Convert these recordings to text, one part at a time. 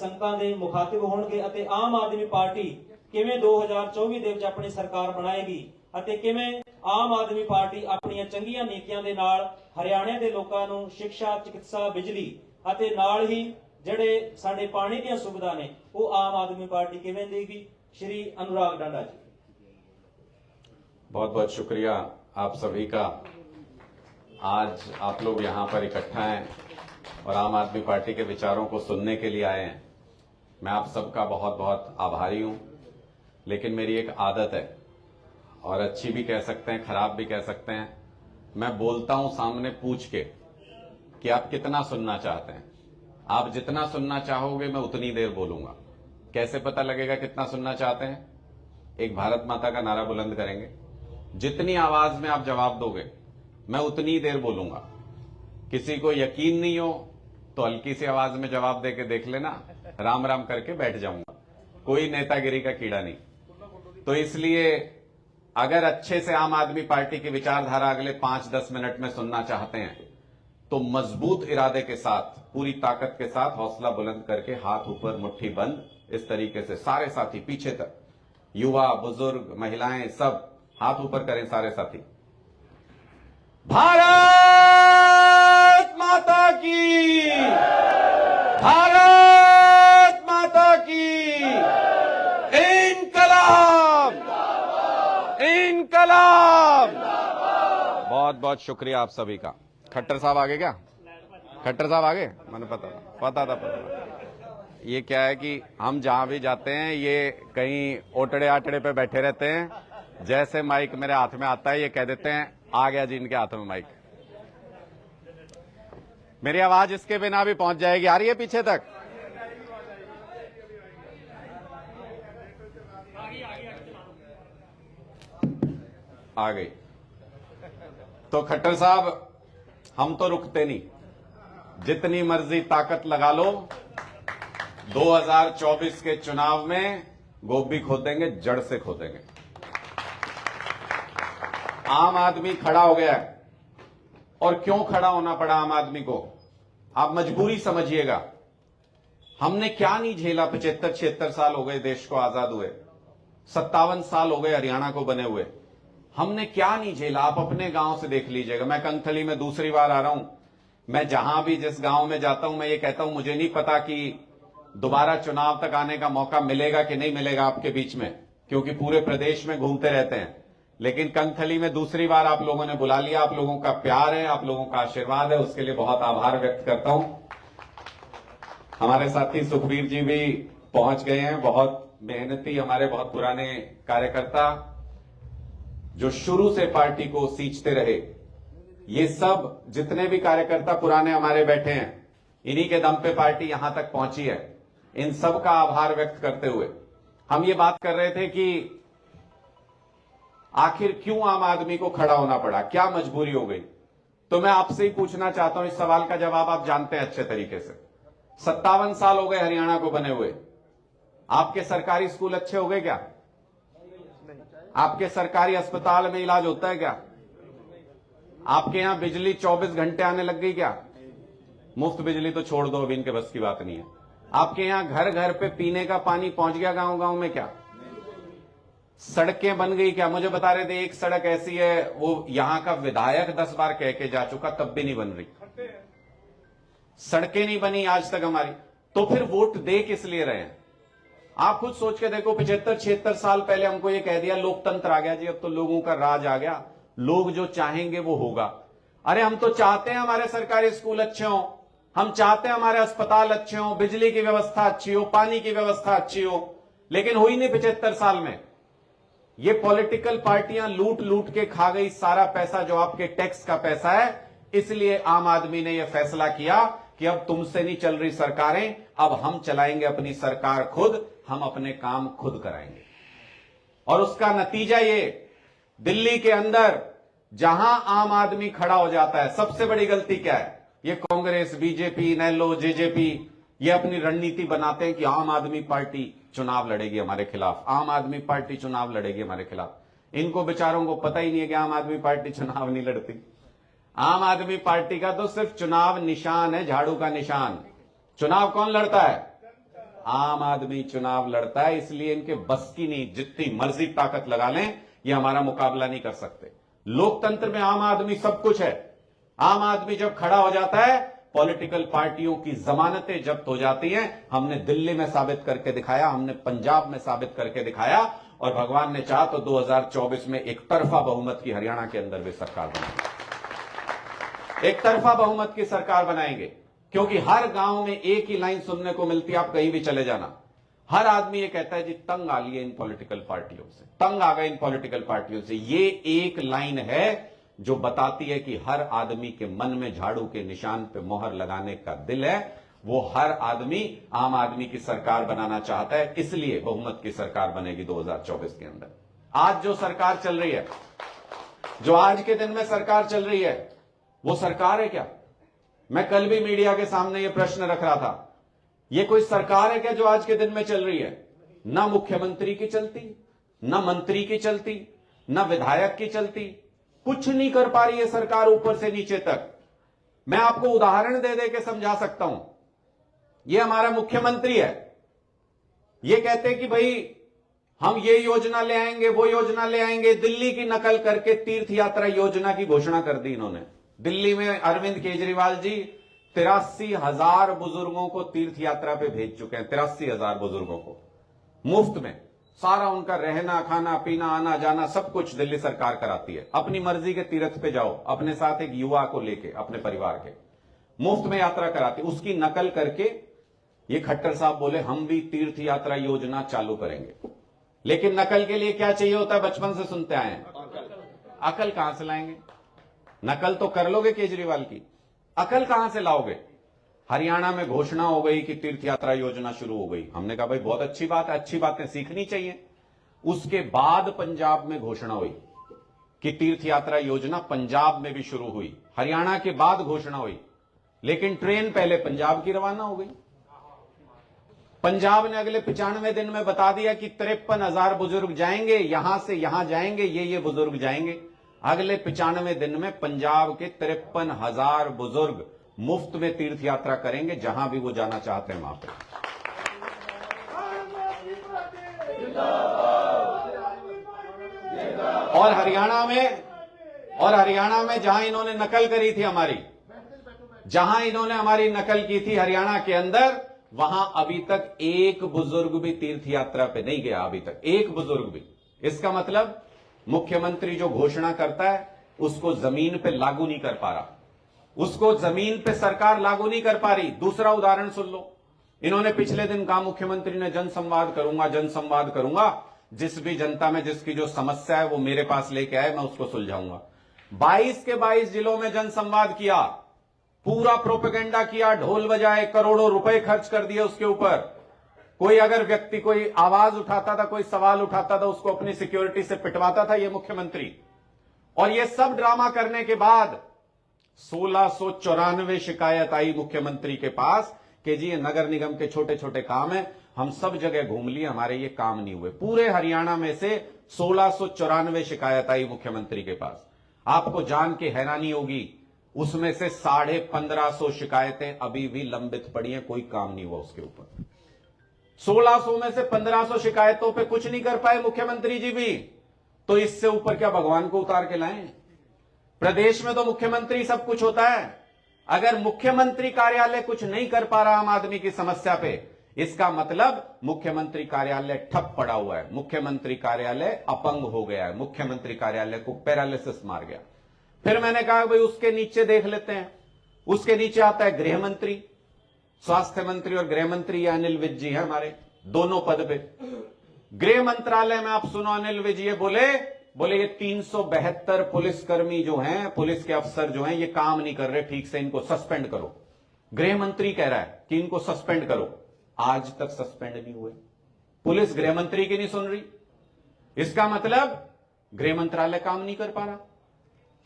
ਸੰਗਤਾਂ ਦੇ ਮੁਖਾਤਿਬ ਹੋਣਗੇ ਅਤੇ ਆਮ ਆਦਮੀ ਪਾਰਟੀ ਕਿਵੇਂ 2024 ਦੇ ਵਿੱਚ ਆਪਣੀ ਸਰਕਾਰ ਬਣਾਏਗੀ ਅਤੇ ਕਿਵੇਂ ਆਮ ਆਦਮੀ ਪਾਰਟੀ ਆਪਣੀਆਂ ਚੰਗੀਆਂ ਨੀਤੀਆਂ ਦੇ ਨਾਲ ਹਰਿਆਣੇ ਦੇ ਲੋਕਾਂ ਨੂੰ ਸਿੱਖਿਆ, ਚਿਕਿਤਸਾ, ਬਿਜਲੀ ਅਤੇ ਨਾਲ ਹੀ ਜਿਹੜੇ ਸਾਡੇ ਪਾਣੀ ਦੀਆਂ ਸੁਵਿਧਾ ਨੇ ਉਹ ਆਮ ਆਦਮੀ ਪਾर्टी किवें देगी। श्री अनुराग डांडा जी। बहुत बहुत शुक्रिया आप सभी का। आज आप लोग यहाँ पर इकट्ठा हैं और आम आदमी पार्टी के विचारों को सुनने के लिए आए हैं। मैं आप सबका बहुत बहुत आभारी हूं। लेकिन मेरी एक आदत है, और अच्छी भी कह सकते हैं, खराब भी कह सकते हैं। मैं बोलता हूं सामने पूछ के कि आप कितना सुनना चाहते हैं। आप जितना सुनना चाहोगे मैं उतनी देर बोलूंगा। कैसे पता लगेगा कितना सुनना चाहते हैं? एक भारत माता का नारा बुलंद करेंगे, जितनी आवाज में आप जवाब दोगे मैं उतनी देर बोलूंगा। किसी को यकीन नहीं हो तो हल्की सी आवाज में जवाब देके देख लेना, राम राम करके बैठ जाऊंगा। कोई नेतागिरी का कीड़ा नहीं। तो इसलिए अगर अच्छे से आम आदमी पार्टी की विचारधारा अगले 5-10 मिनट में सुनना चाहते हैं तो मजबूत इरादे के साथ, पूरी ताकत के साथ, हौसला बुलंद करके, हाथ ऊपर मुट्ठी बंद, इस तरीके से सारे साथी पीछे तक, युवा, बुजुर्ग, महिलाएं, सब हाथ ऊपर करें सारे साथी। भारत माता की, भारत माता की, इनकलाब, इनकलाब। बहुत बहुत शुक्रिया आप सभी का। खट्टर साहब आगे क्या? खट्टर साहब आगे? मैंने पता था। ये क्या है कि हम जहां भी जाते हैं ये कहीं ओटड़े आटड़े पे बैठे रहते हैं। जैसे माइक मेरे हाथ में आता है ये कह देते हैं आ गया जी इनके हाथ में माइक। मेरी आवाज इसके बिना भी पहुंच जाएगी। आ रही है पीछे तक? आ गई। तो खट्टर साहब, हम तो रुकते नहीं, जितनी मर्जी ताकत लगा लो। 2024 के चुनाव में गोभी खोदेंगे, जड़ से खोदेंगे। आम आदमी खड़ा हो गया है। और क्यों खड़ा होना पड़ा आम आदमी को, आप मजबूरी समझिएगा। हमने क्या नहीं झेला। 75-76 साल हो गए देश को आजाद हुए, 57 साल हो गए हरियाणा को बने हुए। हमने क्या नहीं झेला, आप अपने गांव से देख लीजिएगा। मैं कंगथली में दूसरी बार आ रहा हूं। मैं जहां भी जिस गांव में जाता हूं मैं ये कहता हूं मुझे नहीं पता कि दोबारा चुनाव तक आने का मौका मिलेगा कि नहीं मिलेगा आपके बीच में, क्योंकि पूरे प्रदेश में घूमते रहते हैं। लेकिन कंगथली में दूसरी बार आप लोगों ने बुला लिया। आप लोगों का प्यार है, आप लोगों का आशीर्वाद है, उसके लिए बहुत आभार व्यक्त करता हूं। हमारे साथी सुखबीर जी भी पहुंच गए हैं, बहुत मेहनती, हमारे बहुत पुराने कार्यकर्ता जो शुरू से पार्टी को सींचते रहे। ये सब जितने भी कार्यकर्ता पुराने हमारे बैठे हैं, इन्हीं के दम पे पार्टी यहां तक पहुंची है। इन सब का आभार व्यक्त करते हुए हम ये बात कर रहे थे कि आखिर क्यों आम आदमी को खड़ा होना पड़ा, क्या मजबूरी हो गई। तो मैं आपसे ही पूछना चाहता हूं, इस सवाल का जवाब आप जानते हैं अच्छे तरीके से। 57 साल हो गए हरियाणा को बने हुए। आपके सरकारी स्कूल अच्छे हो गए क्या? आपके सरकारी अस्पताल में इलाज होता है क्या? आपके यहां बिजली 24 घंटे आने लग गई क्या? मुफ्त बिजली तो छोड़ दो, अभी इनके बस की बात नहीं है। आपके यहां घर घर पे पीने का पानी पहुंच गया गांव गांव में क्या? सड़कें बन गई क्या? मुझे बता रहे थे एक सड़क ऐसी है वो यहां का विधायक 10 बार कह के जा चुका, तब भी नहीं बन रही। सड़कें नहीं बनी आज तक हमारी। तो फिर वोट दे किस लिए रहे हैं? आप खुद सोच के देखो। 75-76 साल पहले हमको ये कह दिया लोकतंत्र आ गया जी, अब तो लोगों का राज आ गया, लोग जो चाहेंगे वो होगा। अरे हम तो चाहते हैं हमारे सरकारी स्कूल अच्छे हों, हम चाहते हैं हमारे अस्पताल अच्छे हों, बिजली की व्यवस्था अच्छी हो, पानी की व्यवस्था अच्छी हो, लेकिन हुई नहीं 75 साल में। ये पॉलिटिकल पार्टियां लूट लूट के खा गई सारा पैसा जो आपके टैक्स का पैसा है। इसलिए आम आदमी ने यह फैसला किया कि अब तुमसे नहीं चल रही सरकारें, अब हम चलाएंगे अपनी सरकार खुद, हम अपने काम खुद कराएंगे। और उसका नतीजा ये, दिल्ली के अंदर जहां आम आदमी खड़ा हो जाता है, सबसे बड़ी गलती क्या है? ये कांग्रेस, बीजेपी, नैलो, जेजेपी ये अपनी रणनीति बनाते हैं कि आम आदमी पार्टी चुनाव लड़ेगी हमारे खिलाफ, आम आदमी पार्टी चुनाव लड़ेगी हमारे खिलाफ। इनको बेचारों को पता ही नहीं है कि आम आदमी पार्टी चुनाव नहीं लड़ती। आम आदमी पार्टी का तो सिर्फ चुनाव निशान है, झाड़ू का निशान। चुनाव कौन लड़ता है? आम आदमी चुनाव लड़ता है, इसलिए इनके बस की नहीं, जितनी मर्जी ताकत लगा लें ये हमारा मुकाबला नहीं कर सकते। लोकतंत्र में आम आदमी सब कुछ है। आम आदमी जब खड़ा हो जाता है, पॉलिटिकल पार्टियों की जमानतें जब्त हो जाती हैं। हमने दिल्ली में साबित करके दिखाया, हमने पंजाब में साबित करके दिखाया, और भगवान ने चाहा तो 2024 में एक तरफा बहुमत की हरियाणा के अंदर भी सरकार बनाएंगे। एक तरफा बहुमत की सरकार बनाएंगे, क्योंकि हर गांव में एक ही लाइन सुनने को मिलती है, आप कहीं भी चले जाना, हर आदमी ये कहता है जी तंग आ लिए इन पॉलिटिकल पार्टियों से, तंग आ गए इन पॉलिटिकल पार्टियों से। ये एक लाइन है जो बताती है कि हर आदमी के मन में झाड़ू के निशान पे मोहर लगाने का दिल है। वो हर आदमी आम आदमी की सरकार बनाना चाहता है, इसलिए बहुमत की सरकार बनेगी 2024 के अंदर। आज जो सरकार चल रही है, जो आज के दिन में सरकार चल रही है, वो सरकार है क्या? मैं कल भी मीडिया के सामने ये प्रश्न रख रहा था, ये कोई सरकार है क्या जो आज के दिन में चल रही है? ना मुख्यमंत्री की चलती, ना मंत्री की चलती, ना विधायक की चलती, कुछ नहीं कर पा रही है सरकार ऊपर से नीचे तक। मैं आपको उदाहरण दे दे के समझा सकता हूं। ये हमारा मुख्यमंत्री है, ये कहते हैं कि भाई हम ये योजना ले आएंगे, वो योजना ले आएंगे। दिल्ली की नकल करके तीर्थ यात्रा योजना की घोषणा कर दी इन्होंने। दिल्ली में अरविंद केजरीवाल जी 83,000 बुजुर्गों को तीर्थ यात्रा पे भेज चुके हैं। 83,000 बुजुर्गों को मुफ्त में, सारा उनका रहना खाना पीना आना जाना सब कुछ दिल्ली सरकार कराती है। अपनी मर्जी के तीर्थ पे जाओ, अपने साथ एक युवा को लेके, अपने परिवार के, मुफ्त में यात्रा कराती। उसकी नकल करके ये खट्टर साहब बोले हम भी तीर्थ यात्रा योजना चालू करेंगे। लेकिन नकल के लिए क्या चाहिए होता है, बचपन से सुनते आए हैं, अकल कहां से लाएंगे? नकल तो कर लोगे केजरीवाल की, अकल कहां से लाओगे? हरियाणा में घोषणा हो गई कि तीर्थ यात्रा योजना शुरू हो गई। हमने कहा भाई बहुत अच्छी बात है, अच्छी बातें सीखनी चाहिए। उसके बाद पंजाब में घोषणा हुई कि तीर्थ यात्रा योजना पंजाब में भी शुरू हुई। हरियाणा के बाद घोषणा हुई, लेकिन ट्रेन पहले पंजाब की रवाना हो गई। पंजाब ने अगले 95 दिन में बता दिया कि 53,000 बुजुर्ग जाएंगे, यहां से यहां जाएंगे, ये बुजुर्ग जाएंगे। अगले 95 दिन में पंजाब के 53,000 बुजुर्ग मुफ्त में तीर्थ यात्रा करेंगे, जहां भी वो जाना चाहते हैं वहां पे। और हरियाणा में जहां इन्होंने नकल करी थी हमारी, जहां इन्होंने हमारी नकल की थी हरियाणा के अंदर, वहां अभी तक एक बुजुर्ग भी तीर्थ यात्रा पे नहीं गया, अभी तक एक बुजुर्ग भी। इसका मतलब मुख्यमंत्री जो घोषणा करता है उसको जमीन पे लागू नहीं कर पा रहा, उसको जमीन पे सरकार लागू नहीं कर पा रही। दूसरा उदाहरण सुन लो, इन्होंने पिछले दिन कहा मुख्यमंत्री ने जनसंवाद करूंगा, जिस भी जनता में जिसकी जो समस्या है वो मेरे पास लेके आए, मैं उसको सुलझाऊंगा। 22 के 22 जिलों में जनसंवाद किया, पूरा प्रोपेगेंडा किया, ढोल बजाए, करोड़ों रुपए खर्च कर दिए उसके ऊपर। कोई अगर व्यक्ति कोई आवाज उठाता था, कोई सवाल उठाता था, उसको अपनी सिक्योरिटी से पिटवाता था ये मुख्यमंत्री। और ये सब ड्रामा करने के बाद 1694 शिकायत आई मुख्यमंत्री के पास कि जी ये नगर निगम के छोटे छोटे काम है, हम सब जगह घूम लिए, हमारे ये काम नहीं हुए। पूरे हरियाणा में से 1694 शिकायत आई मुख्यमंत्री के पास। आपको जान के हैरानी होगी, उसमें से 1550 शिकायतें अभी भी लंबित पड़ी हैं, कोई काम नहीं हुआ उसके ऊपर। 1600 में से 1500 शिकायतों पे कुछ नहीं कर पाए मुख्यमंत्री जी भी, तो इससे ऊपर क्या भगवान को उतार के लाएं? प्रदेश में तो मुख्यमंत्री सब कुछ होता है। अगर मुख्यमंत्री कार्यालय कुछ नहीं कर पा रहा आम आदमी की समस्या पे, इसका मतलब मुख्यमंत्री कार्यालय ठप पड़ा हुआ है, मुख्यमंत्री कार्यालय अपंग हो गया है, मुख्यमंत्री कार्यालय को पैरालिसिस मार गया। फिर मैंने कहा भाई उसके नीचे देख लेते हैं। उसके नीचे आता है गृह मंत्री, स्वास्थ्य मंत्री और गृह मंत्री, ये अनिल विज जी हैं हमारे, दोनों पद पे। गृह मंत्रालय में आप सुनो, अनिल विज ये बोले ये 372 पुलिसकर्मी जो हैं, पुलिस के अफसर जो हैं, ये काम नहीं कर रहे ठीक से, इनको सस्पेंड करो। गृह मंत्री कह रहा है कि इनको सस्पेंड करो, आज तक सस्पेंड नहीं हुए। पुलिस गृह मंत्री की नहीं सुन रही, इसका मतलब गृह मंत्रालय काम नहीं कर पा रहा।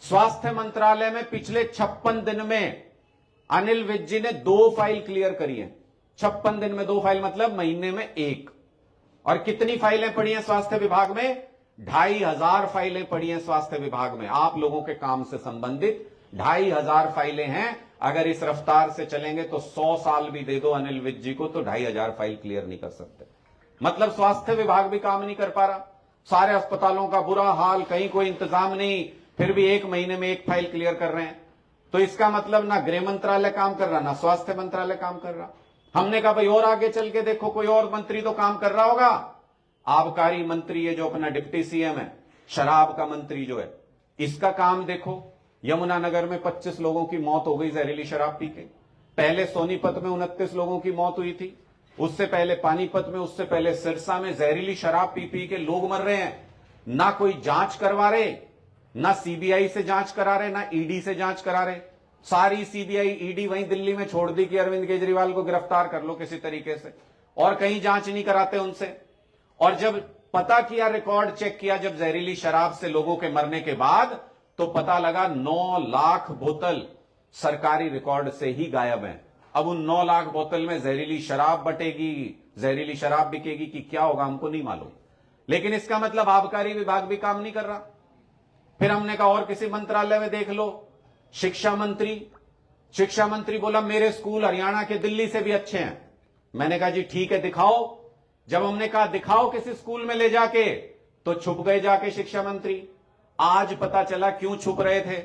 स्वास्थ्य मंत्रालय में पिछले 56 दिन में अनिल विज जी ने 2 फाइल क्लियर करी है। 56 दिन में 2 फाइल मतलब महीने में 1। और कितनी फाइलें पड़ी हैं स्वास्थ्य विभाग में? 2500 फाइलें पड़ी हैं स्वास्थ्य विभाग में, आप लोगों के काम से संबंधित 2500 फाइलें हैं। अगर इस रफ्तार से चलेंगे तो 100 साल भी दे दो अनिल विज जी को तो 2500 फाइल क्लियर नहीं कर सकते। मतलब स्वास्थ्य विभाग भी काम नहीं कर पा रहा, सारे अस्पतालों का बुरा हाल, कहीं कोई इंतजाम नहीं, फिर भी 1 महीने में 1 फाइल क्लियर कर रहे हैं। तो इसका मतलब ना गृह मंत्रालय काम कर रहा, ना स्वास्थ्य मंत्रालय काम कर रहा। हमने कहा भाई और आगे चल के देखो, कोई और मंत्री तो काम कर रहा होगा। आबकारी मंत्री है जो अपना डिप्टी सीएम है, शराब का मंत्री जो है, इसका काम देखो। यमुनानगर में 25 लोगों की मौत हो गई जहरीली शराब पी के। पहले सोनीपत में 29 लोगों की मौत हुई थी, उससे पहले पानीपत में, उससे पहले सिरसा में जहरीली शराब पी पी के लोग मर रहे हैं। ना कोई जांच करवा रहे, ना सीबीआई से जांच करा रहे, ना ईडी से जांच करा रहे। सारी सीबीआई ईडी वहीं दिल्ली में छोड़ दी कि अरविंद केजरीवाल को गिरफ्तार कर लो किसी तरीके से, और कहीं जांच नहीं कराते उनसे। और जब पता किया, रिकॉर्ड चेक किया जब जहरीली शराब से लोगों के मरने के बाद, तो पता लगा 9 लाख बोतल सरकारी रिकॉर्ड से ही गायब हैं। अब उन 9 लाख बोतल में जहरीली शराब बटेगी, जहरीली शराब बिकेगी कि क्या होगा हमको नहीं मालूम। लेकिन इसका मतलब आबकारी विभाग भी काम नहीं कर रहा। फिर हमने कहा और किसी मंत्रालय में देख लो। शिक्षा मंत्री बोला मेरे स्कूल हरियाणा के दिल्ली से भी अच्छे हैं। मैंने कहा जी ठीक है दिखाओ। जब हमने कहा दिखाओ किसी स्कूल में ले जाके, तो छुप गए जाके शिक्षा मंत्री। आज पता चला क्यों छुप रहे थे।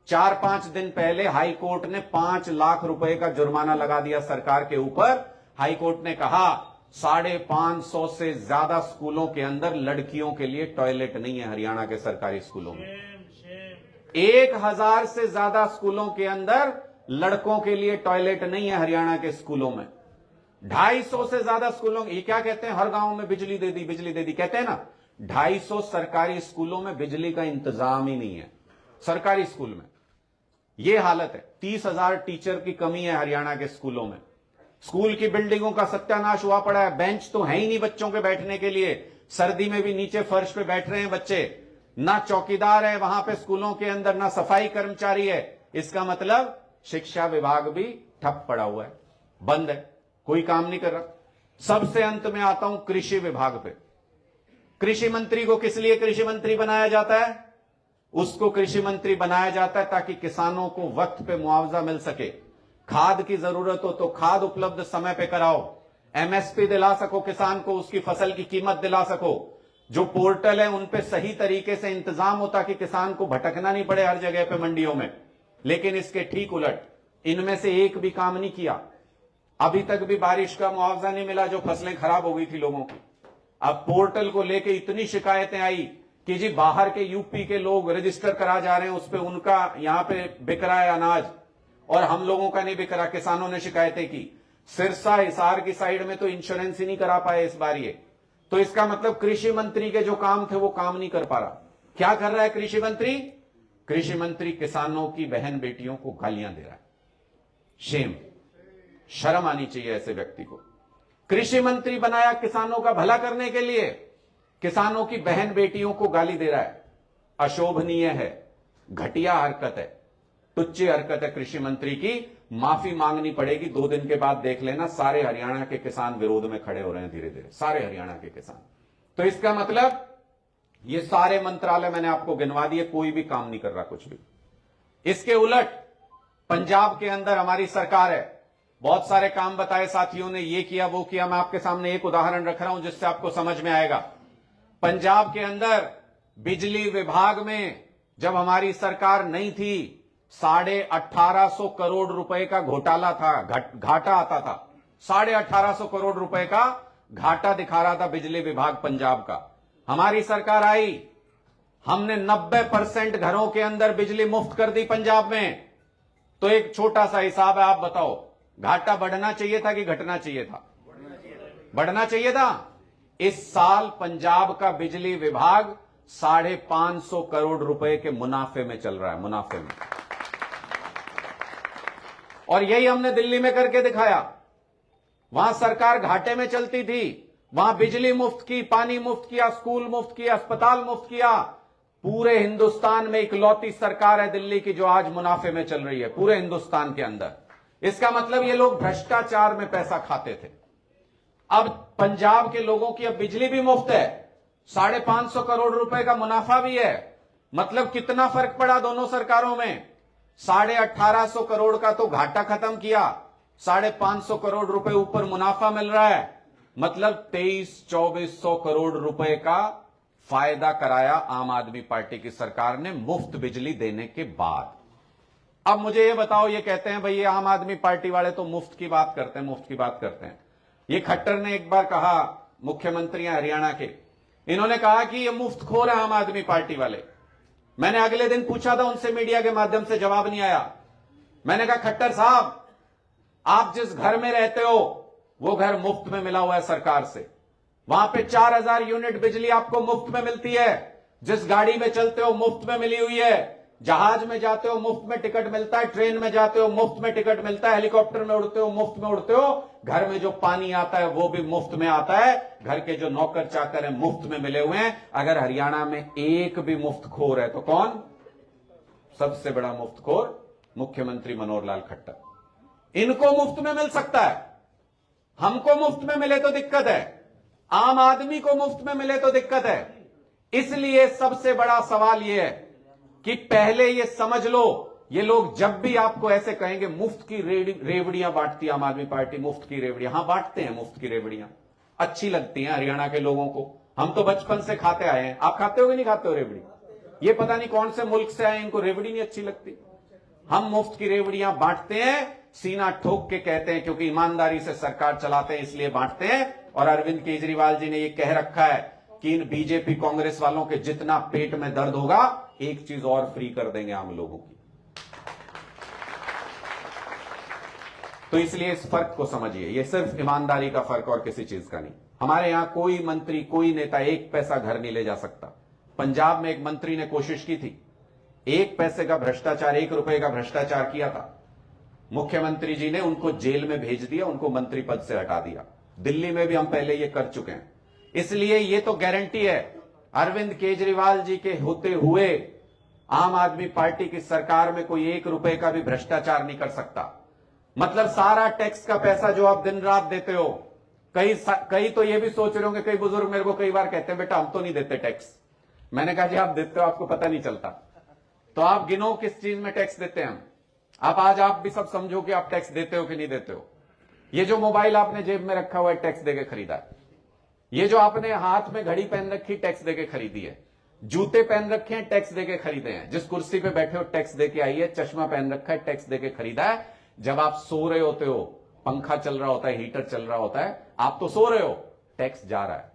4-5 दिन पहले हाई कोर्ट ने 5 लाख रुपए का जुर्माना लगा दिया सरकार के ऊपर। हाई कोर्ट ने कहा 550 से ज्यादा स्कूलों के अंदर लड़कियों के लिए टॉयलेट नहीं है हरियाणा के सरकारी स्कूलों में। 1000 से ज्यादा स्कूलों के अंदर लड़कों के लिए टॉयलेट नहीं है हरियाणा के स्कूलों में। 250 से ज्यादा स्कूलों, ये क्या कहते हैं, हर गांव में बिजली दे दी कहते हैं ना। 250 सरकारी स्कूलों में बिजली का इंतजाम ही नहीं है। सरकारी स्कूल में यह हालत है। 30,000 टीचर की कमी है हरियाणा के स्कूलों में। स्कूल की बिल्डिंगों का सत्यानाश हुआ पड़ा है। बेंच तो है ही नहीं बच्चों के बैठने के लिए। सर्दी में भी नीचे फर्श पे बैठ रहे हैं बच्चे। ना चौकीदार है वहां पे स्कूलों के अंदर, ना सफाई कर्मचारी है। इसका मतलब शिक्षा विभाग भी ठप पड़ा हुआ है, बंद है, कोई काम नहीं कर रहा। सबसे अंत में आता हूं कृषि विभाग पे। कृषि मंत्री को किस लिए कृषि मंत्री बनाया जाता है? उसको कृषि मंत्री बनाया जाता है ताकि किसानों को वक्त पे मुआवजा मिल सके। खाद की जरूरत हो तो खाद उपलब्ध समय पे कराओ, एमएसपी दिला सको किसान को, उसकी फसल की कीमत दिला सको। जो पोर्टल है उन पे सही तरीके से इंतजाम हो ताकि किसान को भटकना नहीं पड़े हर जगह पे मंडियों में। लेकिन इसके ठीक उलट इनमें से एक भी काम नहीं किया। अभी तक भी बारिश का मुआवजा नहीं मिला जो फसलें खराब हो गई थी लोगों की। अब पोर्टल को लेके इतनी शिकायतें आई कि जी बाहर के यूपी के लोग रजिस्टर करा जा रहे हैं, उस पे उनका यहां पे बिक रहा है अनाज और हम लोगों का नहीं बिक रहा। किसानों ने शिकायतें की। सिरसा हिसार की साइड में तो इंश्योरेंस ही नहीं करा पाए इस बार ये। तो इसका मतलब कृषि मंत्री के जो काम थे वो काम नहीं कर पा रहा। क्या कर रहा है कृषि मंत्री? कृषि मंत्री किसानों की बहन बेटियों को गालियां दे रहा है। शेम, शर्म आनी चाहिए ऐसे व्यक्ति को। कृषि मंत्री बनाया किसानों का भला करने के लिए, किसानों की बहन बेटियों को गाली दे रहा है। अशोभनीय है, घटिया हरकत है, तुच्छ हरकत है कृषि मंत्री की। माफी मांगनी पड़ेगी। 2 दिन के बाद देख लेना, सारे हरियाणा के किसान विरोध में खड़े हो रहे हैं धीरे धीरे, सारे हरियाणा के किसान। तो इसका मतलब ये सारे मंत्रालय मैंने आपको गिनवा दिए, कोई भी काम नहीं कर रहा कुछ भी। इसके उलट पंजाब के अंदर हमारी सरकार है, बहुत सारे काम बताए साथियों ने, ये किया वो किया। मैं आपके सामने एक उदाहरण रख रहा हूं जिससे आपको समझ में आएगा। पंजाब के अंदर बिजली विभाग में जब हमारी सरकार नहीं थी, 1850 करोड़ रुपए का घोटाला था, घाटा आता था। 1850 करोड़ रुपए का घाटा दिखा रहा था बिजली विभाग पंजाब का। हमारी सरकार आई, हमने 90% घरों के अंदर बिजली मुफ्त कर दी पंजाब में। तो एक छोटा सा हिसाब है, आप बताओ घाटा बढ़ना चाहिए था कि घटना चाहिए था? बढ़ना चाहिए था। इस साल पंजाब का बिजली विभाग 550 करोड़ रुपए के मुनाफे में चल रहा है, मुनाफे में। और यही हमने दिल्ली में करके दिखाया। वहां सरकार घाटे में चलती थी, वहां बिजली मुफ्त की, पानी मुफ्त किया, स्कूल मुफ्त किया, अस्पताल मुफ्त किया। पूरे हिंदुस्तान में इकलौती सरकार है दिल्ली की जो आज मुनाफे में चल रही है, पूरे हिंदुस्तान के अंदर। इसका मतलब ये लोग भ्रष्टाचार में पैसा खाते थे। अब पंजाब के लोगों की अब बिजली भी मुफ्त है, 550 करोड़ रुपए का मुनाफा भी है। मतलब कितना फर्क पड़ा दोनों सरकारों में? 1850 करोड़ का तो घाटा खत्म किया, 550 करोड़ रुपए ऊपर मुनाफा मिल रहा है, मतलब 23-2400 करोड़ रुपए का फायदा कराया आम आदमी पार्टी की सरकार ने मुफ्त बिजली देने के बाद। अब मुझे ये बताओ, ये कहते हैं भाई ये आम आदमी पार्टी वाले तो मुफ्त की बात करते हैं, मुफ्त की बात करते हैं। ये खट्टर ने एक बार कहा, मुख्यमंत्री हैं हरियाणा के, इन्होंने कहा कि ये मुफ्तखोर है आम आदमी पार्टी वाले। मैंने अगले दिन पूछा था उनसे मीडिया के माध्यम से, जवाब नहीं आया। मैंने कहा खट्टर साहब, आप जिस घर में रहते हो वो घर मुफ्त में मिला हुआ है सरकार से, वहां पे 4000 यूनिट बिजली आपको मुफ्त में मिलती है, जिस गाड़ी में चलते हो मुफ्त में मिली हुई है, जहाज में जाते हो मुफ्त में टिकट मिलता है, ट्रेन में जाते हो मुफ्त में टिकट मिलता है, हेलीकॉप्टर में उड़ते हो मुफ्त में उड़ते हो, घर में जो पानी आता है वो भी मुफ्त में आता है, घर के जो नौकर चाकर हैं मुफ्त में मिले हुए हैं। अगर हरियाणा में एक भी मुफ्तखोर है तो कौन? सबसे बड़ा मुफ्तखोर मुख्यमंत्री मनोहर लाल खट्टर। इनको मुफ्त में मिल सकता है, हमको मुफ्त में मिले तो दिक्कत है, आम आदमी को मुफ्त में मिले तो दिक्कत है। इसलिए सबसे बड़ा सवाल यह है कि पहले ये समझ लो, ये लोग जब भी आपको ऐसे कहेंगे मुफ्त की रेवड़ियां बांटती आम आदमी पार्टी, मुफ्त की रेवड़ियां, हां बांटते हैं मुफ्त की रेवड़ियां, अच्छी लगती हैं हरियाणा के लोगों को, हम तो बचपन से खाते आए हैं। आप खाते हो कि नहीं खाते हो रेवड़ी? ये पता नहीं कौन से मुल्क से आए, इनको रेवड़ी नहीं अच्छी लगती। हम मुफ्त की रेवड़ियां बांटते हैं, सीना ठोक के कहते हैं, क्योंकि ईमानदारी से सरकार चलाते हैं इसलिए बांटते हैं। और अरविंद केजरीवाल जी ने यह कह रखा है कि इन बीजेपी कांग्रेस वालों के जितना पेट में दर्द होगा, एक चीज और फ्री कर देंगे आम लोगों की। तो इसलिए इस फर्क को समझिए, यह सिर्फ ईमानदारी का फर्क और किसी चीज का नहीं। हमारे यहां कोई मंत्री, कोई नेता एक पैसा घर नहीं ले जा सकता। पंजाब में एक मंत्री ने कोशिश की थी, 1 पैसे का भ्रष्टाचार, 1 रुपए का भ्रष्टाचार किया था, मुख्यमंत्री जी ने उनको जेल में भेज दिया, उनको मंत्री पद से हटा दिया। दिल्ली में भी हम पहले ये कर चुके हैं। इसलिए ये तो गारंटी है, अरविंद केजरीवाल जी के होते हुए आम आदमी पार्टी की सरकार में कोई 1 रुपए का भी भ्रष्टाचार नहीं कर सकता। मतलब सारा टैक्स का पैसा जो आप दिन रात देते हो, कई तो ये भी सोच रहे होंगे, कई बुजुर्ग मेरे को कई बार कहते हैं बेटा हम तो नहीं देते टैक्स। मैंने कहा जी आप देते हो, आपको पता नहीं चलता। तो आप गिनो किस चीज में टैक्स देते हैं हम। आज आप भी सब समझो कि आप टैक्स देते हो कि नहीं देते हो। ये जो मोबाइल आपने जेब में रखा हुआ है टैक्स देके खरीदा है, ये जो आपने हाथ में घड़ी पहन रखी टैक्स देके खरीदी है, जूते पहन रखे हैं टैक्स देके खरीदे हैं, जिस कुर्सी पे बैठे हो टैक्स देके आई है, चश्मा पहन रखा है टैक्स देके खरीदा है। जब आप सो रहे होते हो, पंखा चल रहा होता है, हीटर चल रहा होता है, आप तो सो रहे हो, टैक्स जा रहा है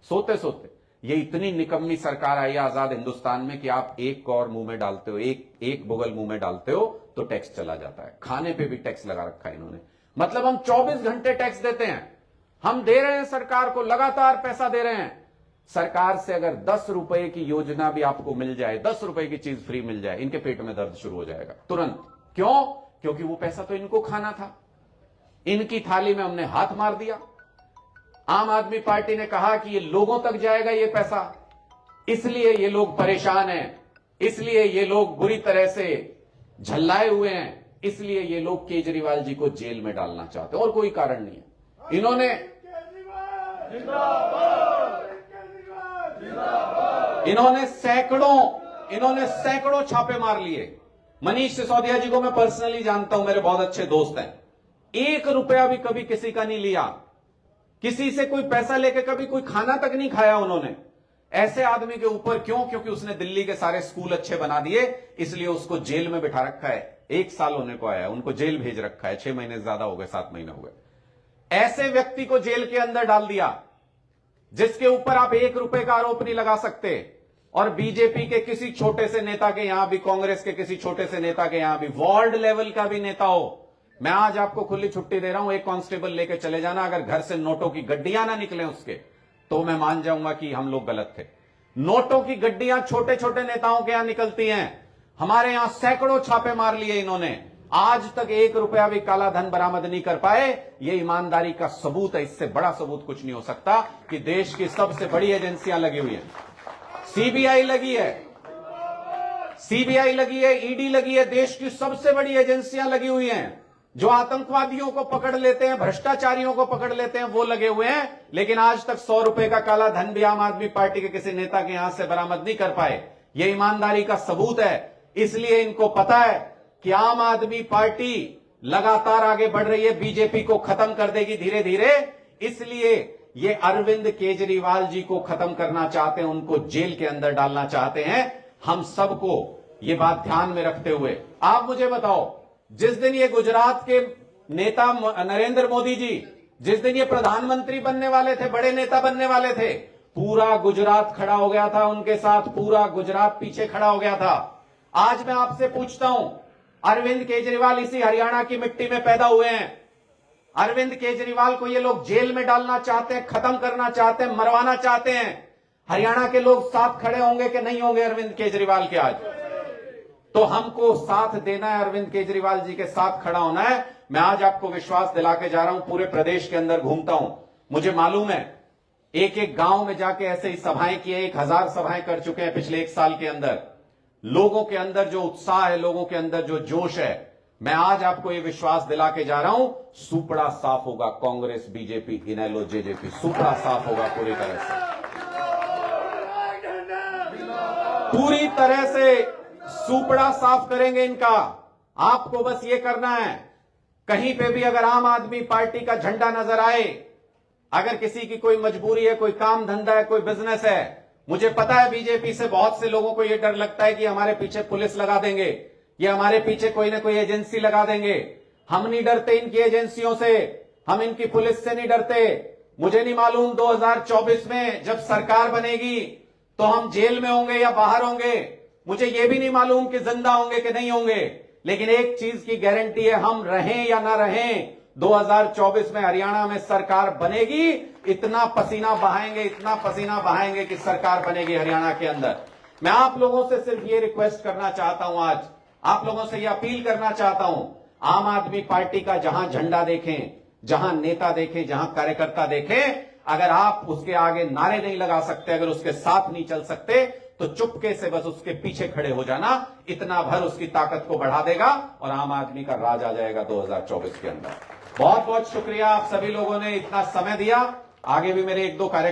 सोते सोते। ये इतनी निकम्मी सरकार आई है आजाद हिंदुस्तान में कि आप एक कौर मुंह में डालते हो, एक बुगल मुंह में डालते हो तो टैक्स चला जाता है। खाने पे भी टैक्स लगा रखा है इन्होंने। मतलब हम 24 घंटे टैक्स देते हैं, हम दे रहे हैं सरकार को, लगातार पैसा दे रहे हैं। सरकार से अगर 10 रुपए की योजना भी आपको मिल जाए, 10 रुपए की चीज फ्री मिल जाए, इनके पेट में दर्द शुरू हो जाएगा तुरंत। क्यों? क्योंकि वो पैसा तो इनको खाना था, इनकी थाली में हमने हाथ मार दिया। आम आदमी पार्टी ने कहा कि ये लोगों तक जाएगा ये पैसा, इसलिए ये लोग परेशान हैं, इसलिए ये लोग बुरी तरह से झल्लाए हुए हैं, इसलिए ये लोग केजरीवाल जी को जेल में डालना चाहते हैं, और कोई कारण नहीं है। इन्होंने सैकड़ों छापे मार लिए। मनीष सिसोदिया जी को मैं पर्सनली जानता हूं, मेरे बहुत अच्छे दोस्त हैं। 1 रुपया भी कभी किसी का नहीं लिया, किसी से कोई पैसा लेके कभी कोई खाना तक नहीं खाया उन्होंने। ऐसे आदमी के ऊपर क्यों? क्योंकि उसने दिल्ली के सारे स्कूल अच्छे बना दिए, इसलिए उसको जेल में बिठा रखा है। 1 साल होने को आया, उनको जेल भेज रखा है, 6 महीने ज्यादा हो गए, 7 महीने हो गए। ऐसे व्यक्ति को जेल के अंदर डाल दिया जिसके ऊपर आप 1 रुपए का आरोप नहीं लगा सकते। और बीजेपी के किसी छोटे से नेता के यहां भी, कांग्रेस के किसी छोटे से नेता के यहां भी, वार्ड लेवल का भी नेता हो, मैं आज आपको खुली छुट्टी दे रहा हूं, 1 कांस्टेबल लेके चले जाना, अगर घर से नोटों की गड्डियां ना निकले उसके, तो मैं मान जाऊंगा कि हम लोग गलत थे। नोटों की गड्डियां छोटे छोटे नेताओं के यहां निकलती हैं, हमारे यहां सैकड़ों छापे मार लिए इन्होंने, आज तक 1 रुपया भी काला धन बरामद नहीं कर पाए। ये ईमानदारी का सबूत है, इससे बड़ा सबूत कुछ नहीं हो सकता कि देश की सबसे बड़ी एजेंसियां लगी हुई हैं। सीबीआई लगी है, ईडी लगी है, देश की सबसे बड़ी एजेंसियां लगी हुई हैं। जो आतंकवादियों को पकड़ लेते हैं, भ्रष्टाचारियों को पकड़ लेते हैं, वो लगे हुए हैं। लेकिन आज तक 100 रुपए का काला धन भी आम आदमी पार्टी के किसी नेता के यहां से बरामद नहीं कर पाए। ये ईमानदारी का सबूत है। इसलिए इनको पता है कि आम आदमी पार्टी लगातार आगे बढ़ रही है, बीजेपी को खत्म कर देगी धीरे धीरे, इसलिए ये अरविंद केजरीवाल जी को खत्म करना चाहते हैं, उनको जेल के अंदर डालना चाहते हैं। हम सबको ये बात ध्यान में रखते हुए आप मुझे बताओ, जिस दिन ये गुजरात के नेता नरेंद्र मोदी जी, जिस दिन ये प्रधानमंत्री बनने वाले थे, बड़े नेता बनने वाले थे, पूरा गुजरात खड़ा हो गया था उनके साथ, पूरा गुजरात पीछे खड़ा हो गया था। आज मैं आपसे पूछता हूं, अरविंद केजरीवाल इसी हरियाणा की मिट्टी में पैदा हुए हैं। अरविंद केजरीवाल को ये लोग जेल में डालना चाहते हैं, खत्म करना चाहते हैं, मरवाना चाहते हैं। हरियाणा के लोग साथ खड़े होंगे कि नहीं होंगे अरविंद केजरीवाल के? आज तो हमको साथ देना है, अरविंद केजरीवाल जी के साथ खड़ा होना है। मैं आज आपको विश्वास दिला के जा रहा हूं, पूरे प्रदेश के अंदर घूमता हूं, मुझे मालूम है एक एक गांव में जाके ऐसे ही सभाएं की है, 1000 सभाएं कर चुके हैं पिछले 1 साल के अंदर। लोगों के अंदर जो उत्साह है, लोगों के अंदर जो जोश है, मैं आज आपको ये विश्वास दिला के जा रहा हूं, सुपड़ा साफ होगा। कांग्रेस, बीजेपी, इनेलो, जेजेपी, सुपड़ा साफ होगा पूरी तरह से, पूरी तरह से सुपड़ा साफ करेंगे इनका। आपको बस ये करना है, कहीं पे भी अगर आम आदमी पार्टी का झंडा नजर आए, अगर किसी की कोई मजबूरी है, कोई काम धंधा है, कोई बिजनेस है, मुझे पता है बीजेपी से बहुत से लोगों को यह डर लगता है कि हमारे पीछे पुलिस लगा देंगे, ये हमारे पीछे कोई ना कोई एजेंसी लगा देंगे। हम नहीं डरते इनकी एजेंसियों से, हम इनकी पुलिस से नहीं डरते। मुझे नहीं मालूम 2024 में जब सरकार बनेगी तो हम जेल में होंगे या बाहर होंगे, मुझे यह भी नहीं मालूम कि जिंदा होंगे कि नहीं होंगे, लेकिन एक चीज की गारंटी है, हम रहें या ना रहें, 2024 में हरियाणा में सरकार बनेगी। इतना पसीना बहाएंगे, इतना पसीना बहाएंगे कि सरकार बनेगी हरियाणा के अंदर। मैं आप लोगों से सिर्फ ये रिक्वेस्ट करना चाहता हूं, आज आप लोगों से ये अपील करना चाहता हूं, आम आदमी पार्टी का जहां झंडा देखें, जहां नेता देखें, जहां कार्यकर्ता देखें, अगर आप उसके आगे नारे नहीं लगा सकते, अगर उसके साथ नहीं चल सकते, तो चुपके से बस उसके पीछे खड़े हो जाना, इतना भर उसकी ताकत को बढ़ा देगा और आम आदमी का राज आ जाएगा 2024 के अंदर। बहुत बहुत शुक्रिया, आप सभी लोगों ने इतना समय दिया। आगे भी मेरे 1-2 कार्य